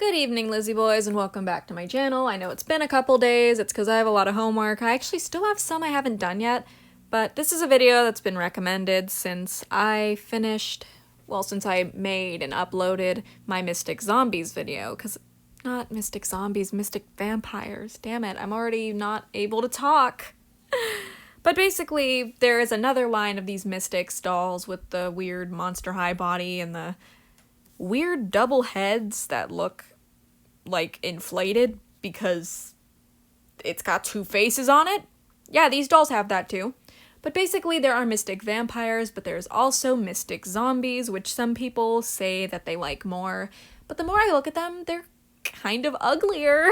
Good evening, Lizzie boys, and welcome back to my channel. I know it's been a couple days, it's because I have a lot of homework. I actually still have some I haven't done yet, but this is a video that's been recommended since I made and uploaded my Mystixx Zombies video, because not Mystixx Zombies, Mystixx Vampires. Damn it, I'm already not able to talk. But basically, there is another line of these Mystixx dolls with the weird Monster High body and the weird double heads that look like inflated because it's got two faces on it. Yeah, these dolls have that too. But basically there are Mystixx Vampires, but there's also Mystixx Zombies, which some people say that they like more. But the more I look at them, they're kind of uglier.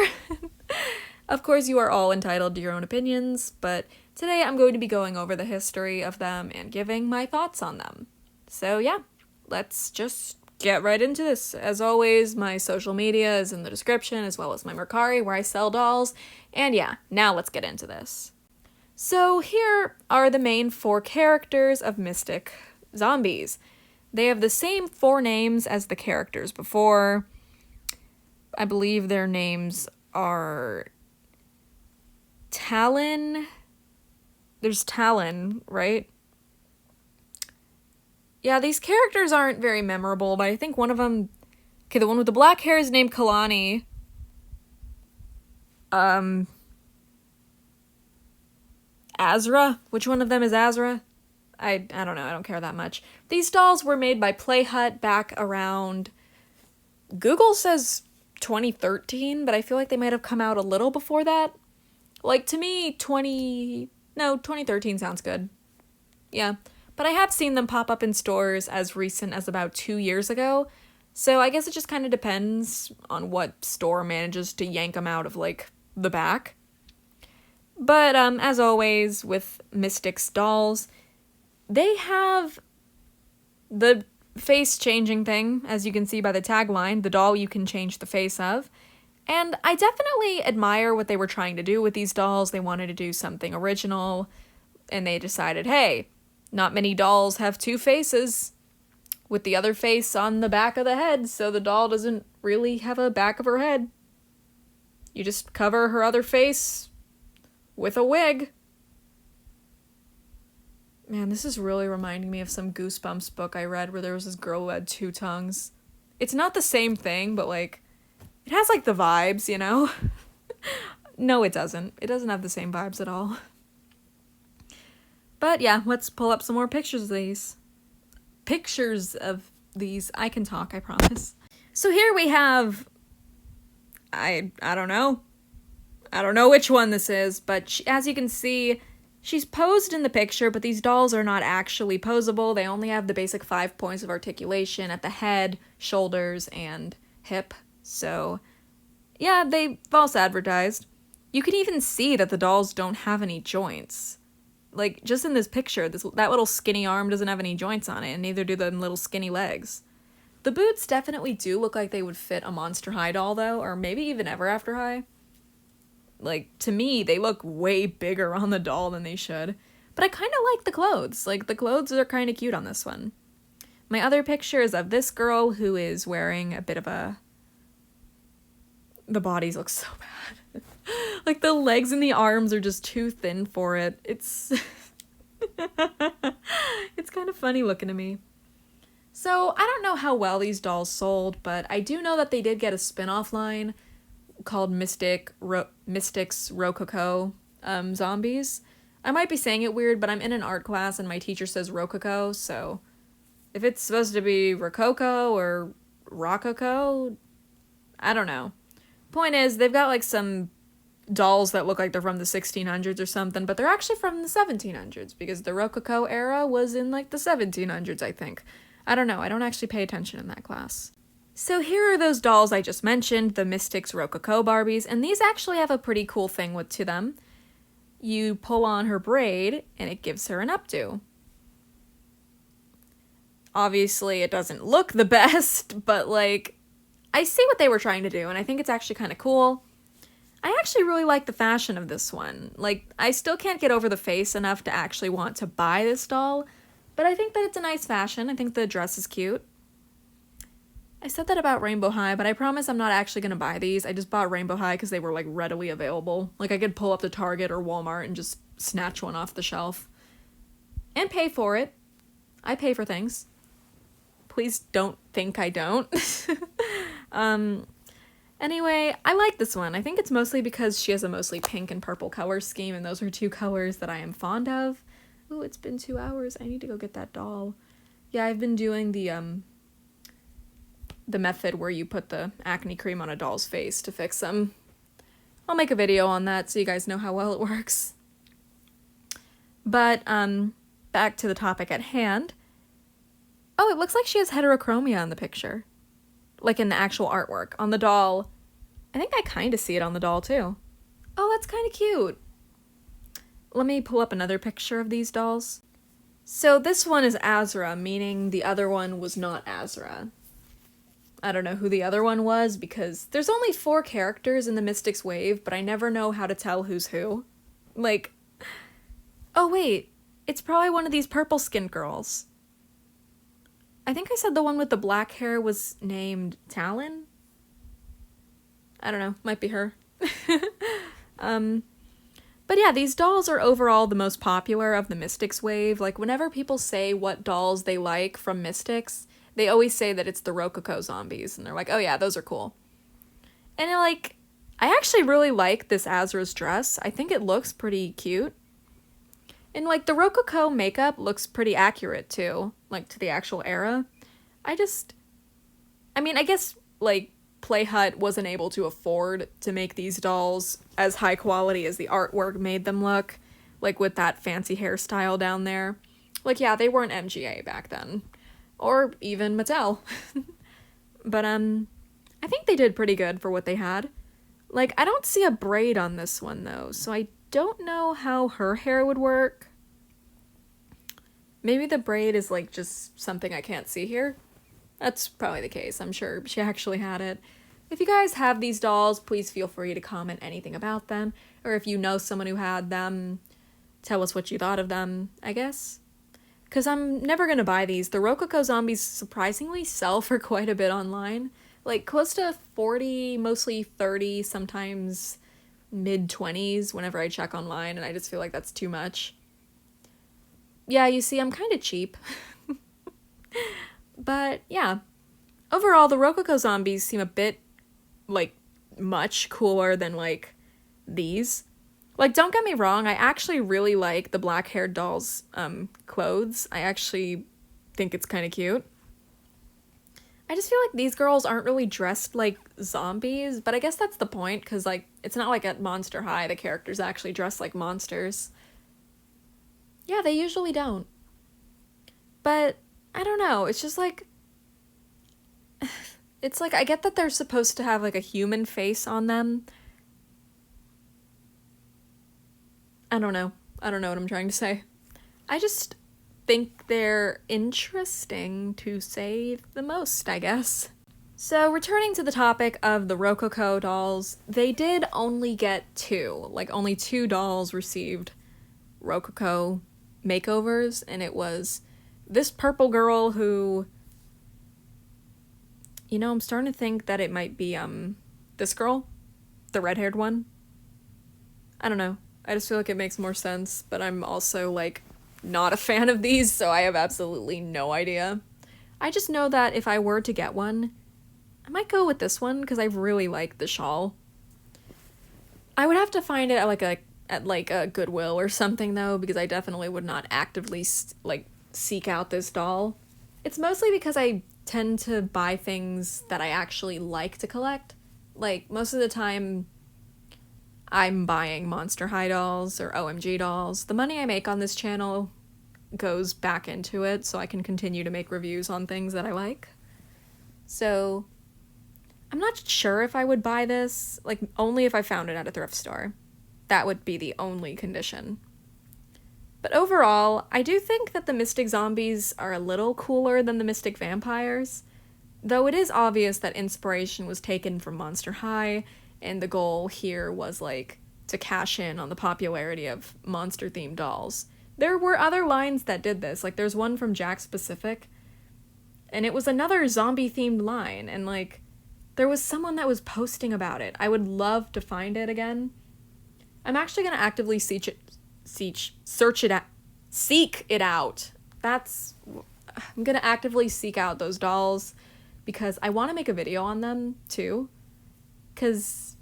Of course, you are all entitled to your own opinions, but today I'm going to be going over the history of them and giving my thoughts on them. So yeah, let's just get right into this. As always, my social media is in the description, as well as my Mercari, where I sell dolls. And yeah, now let's get into this. So here are the main four characters of Mystixx Zombies. They have the same four names as the characters before. I believe their names are Talon. There's Talon, right? Yeah, these characters aren't very memorable, but I think one of them... Okay, the one with the black hair is named Kalani. Azra? Which one of them is Azra? I don't know, I don't care that much. These dolls were made by Playhut back around... Google says 2013, but I feel like they might have come out a little before that. Like, to me, 2013 sounds good. Yeah. But I have seen them pop up in stores as recent as about 2 years ago, so I guess it just kind of depends on what store manages to yank them out of, like, the back. But, as always, with Mystixx dolls, they have the face-changing thing, as you can see by the tagline, the doll you can change the face of. And I definitely admire what they were trying to do with these dolls. They wanted to do something original, and they decided, hey, not many dolls have two faces, with the other face on the back of the head, so the doll doesn't really have a back of her head. You just cover her other face with a wig. Man, this is really reminding me of some Goosebumps book I read where there was this girl who had two tongues. It's not the same thing, but, like, it has, like, the vibes, you know? No, it doesn't. It doesn't have the same vibes at all. But yeah, let's pull up some more pictures of these. I can talk, I promise. So here we have... I don't know. I don't know which one this is, but as you can see, she's posed in the picture, but these dolls are not actually posable. They only have the basic 5 points of articulation at the head, shoulders, and hip. So yeah, they false advertised. You can even see that the dolls don't have any joints. Like, just in this picture, that little skinny arm doesn't have any joints on it, and neither do the little skinny legs. The boots definitely do look like they would fit a Monster High doll, though, or maybe even Ever After High. Like, to me, they look way bigger on the doll than they should. But I kind of like the clothes. Like, the clothes are kind of cute on this one. My other picture is of this girl who is wearing a bit of a... The bodies look so bad. Like, the legs and the arms are just too thin for it. It's... It's kind of funny looking to me. So, I don't know how well these dolls sold, but I do know that they did get a spin-off line called Mystixx Rococo Zombies. I might be saying it weird, but I'm in an art class and my teacher says Rococo, so if it's supposed to be Rococo or Rococo, I don't know. Point is, they've got like some dolls that look like they're from the 1600s or something, but they're actually from the 1700s, because the Rococo era was in like the 1700s, I think. I don't know, I don't actually pay attention in that class. So here are those dolls I just mentioned, the Mystixx Rococo Barbies, and these actually have a pretty cool thing to them. You pull on her braid, and it gives her an updo. Obviously, it doesn't look the best, but like, I see what they were trying to do, and I think it's actually kind of cool. I actually really like the fashion of this one. Like, I still can't get over the face enough to actually want to buy this doll, but I think that it's a nice fashion. I think the dress is cute. I said that about Rainbow High, but I promise I'm not actually gonna buy these. I just bought Rainbow High because they were like readily available. Like I could pull up to Target or Walmart and just snatch one off the shelf. And pay for it. I pay for things. Please don't think I don't. Anyway, I like this one. I think it's mostly because she has a mostly pink and purple color scheme, and those are two colors that I am fond of. Ooh, it's been 2 hours. I need to go get that doll. Yeah, I've been doing the method where you put the acne cream on a doll's face to fix them. I'll make a video on that so you guys know how well it works. But, back to the topic at hand. Oh, it looks like she has heterochromia in the picture. Like in the actual artwork. On the doll, I think I kind of see it on the doll too. Oh, that's kind of cute. Let me pull up another picture of these dolls. So this one is Azra, meaning the other one was not Azra. I don't know who the other one was because there's only 4 characters in the Mystixx wave, but I never know how to tell who's who. Like, oh wait, it's probably one of these purple skinned girls. I think I said the one with the black hair was named Talon? I don't know, might be her. But yeah, these dolls are overall the most popular of the Mystixx wave. Like, whenever people say what dolls they like from Mystixx, they always say that it's the Rococo zombies, and they're like, oh yeah, those are cool. And like, I actually really like this Azra's dress. I think it looks pretty cute. And like, the Rococo makeup looks pretty accurate too, like to the actual era. I mean, I guess like Play Hut wasn't able to afford to make these dolls as high quality as the artwork made them look, like with that fancy hairstyle down there. Like, yeah, they weren't MGA back then. Or even Mattel. But, I think they did pretty good for what they had. Like, I don't see a braid on this one, though, so I don't know how her hair would work. Maybe the braid is, like, just something I can't see here. That's probably the case. I'm sure she actually had it. If you guys have these dolls, please feel free to comment anything about them. Or if you know someone who had them, tell us what you thought of them, I guess. Because I'm never going to buy these. The Rococo zombies surprisingly sell for quite a bit online. Like, close to 40, mostly 30, sometimes mid-20s whenever I check online, and I just feel like that's too much. Yeah, you see, I'm kind of cheap. But, yeah. Overall, the Rococo zombies seem a bit, like, much cooler than, like, these. Like, don't get me wrong, I actually really like the black-haired doll's clothes. I actually think it's kind of cute. I just feel like these girls aren't really dressed like zombies, but I guess that's the point, because, like, it's not like at Monster High the characters actually dress like monsters. Yeah, they usually don't. But, I don't know, it's just like... It's like, I get that they're supposed to have, like, a human face on them. I don't know what I'm trying to say. I just think they're interesting, to say the most, I guess. So, returning to the topic of the Rococo dolls, they did only get 2. Like, only 2 dolls received Rococo makeovers, and it was this purple girl who... You know, I'm starting to think that it might be, this girl? The red-haired one? I don't know. I just feel like it makes more sense, but I'm also, like, not a fan of these, so I have absolutely no idea. I just know that if I were to get one, I might go with this one, because I really like the shawl. I would have to find it at a Goodwill or something, though, because I definitely would not actively, seek out this doll. It's mostly because I tend to buy things that I actually like to collect. Like, most of the time, I'm buying Monster High dolls or OMG dolls. The money I make on this channel goes back into it so I can continue to make reviews on things that I like. So, I'm not sure if I would buy this, like, only if I found it at a thrift store. That would be the only condition. But overall, I do think that the Mystixx zombies are a little cooler than the Mystixx vampires, though it is obvious that inspiration was taken from Monster High, and the goal here was, like, to cash in on the popularity of monster-themed dolls. There were other lines that did this, like there's one from Jack's Pacific. And it was another zombie themed line, and like there was someone that was posting about it. I would love to find it again. I'm actually gonna actively seek it out. I'm gonna actively seek out those dolls because I want to make a video on them too. Because,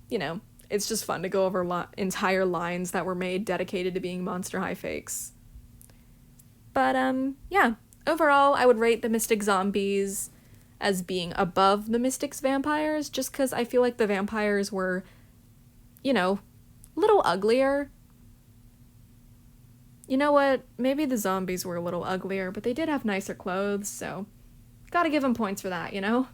you know, it's just fun to go over entire lines that were made dedicated to being Monster High fakes. But yeah, overall, I would rate the Mystixx zombies as being above the Mystixx vampires, just because I feel like the vampires were, you know, a little uglier. You know what? Maybe the zombies were a little uglier, but they did have nicer clothes, so gotta give them points for that, you know?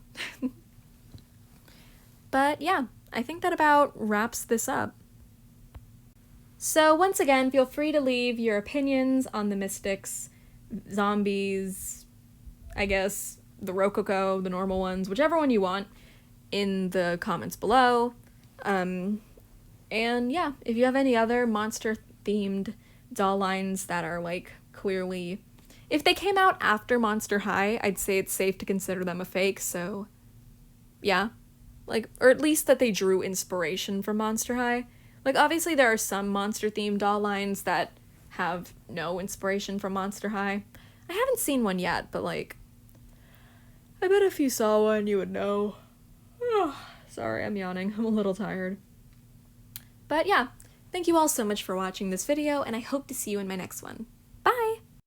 But yeah, I think that about wraps this up. So once again, feel free to leave your opinions on the Mystixx zombies, I guess, the Rococo, the normal ones, whichever one you want, in the comments below. And yeah, if you have any other monster-themed doll lines that are, like, clearly... If they came out after Monster High, I'd say it's safe to consider them a fake, so... yeah. Like, or at least that they drew inspiration from Monster High. Like, obviously there are some monster-themed doll lines that have no inspiration from Monster High. I haven't seen one yet, but, like... I bet if you saw one, you would know. Sorry, I'm yawning. I'm a little tired. But yeah, thank you all so much for watching this video, and I hope to see you in my next one.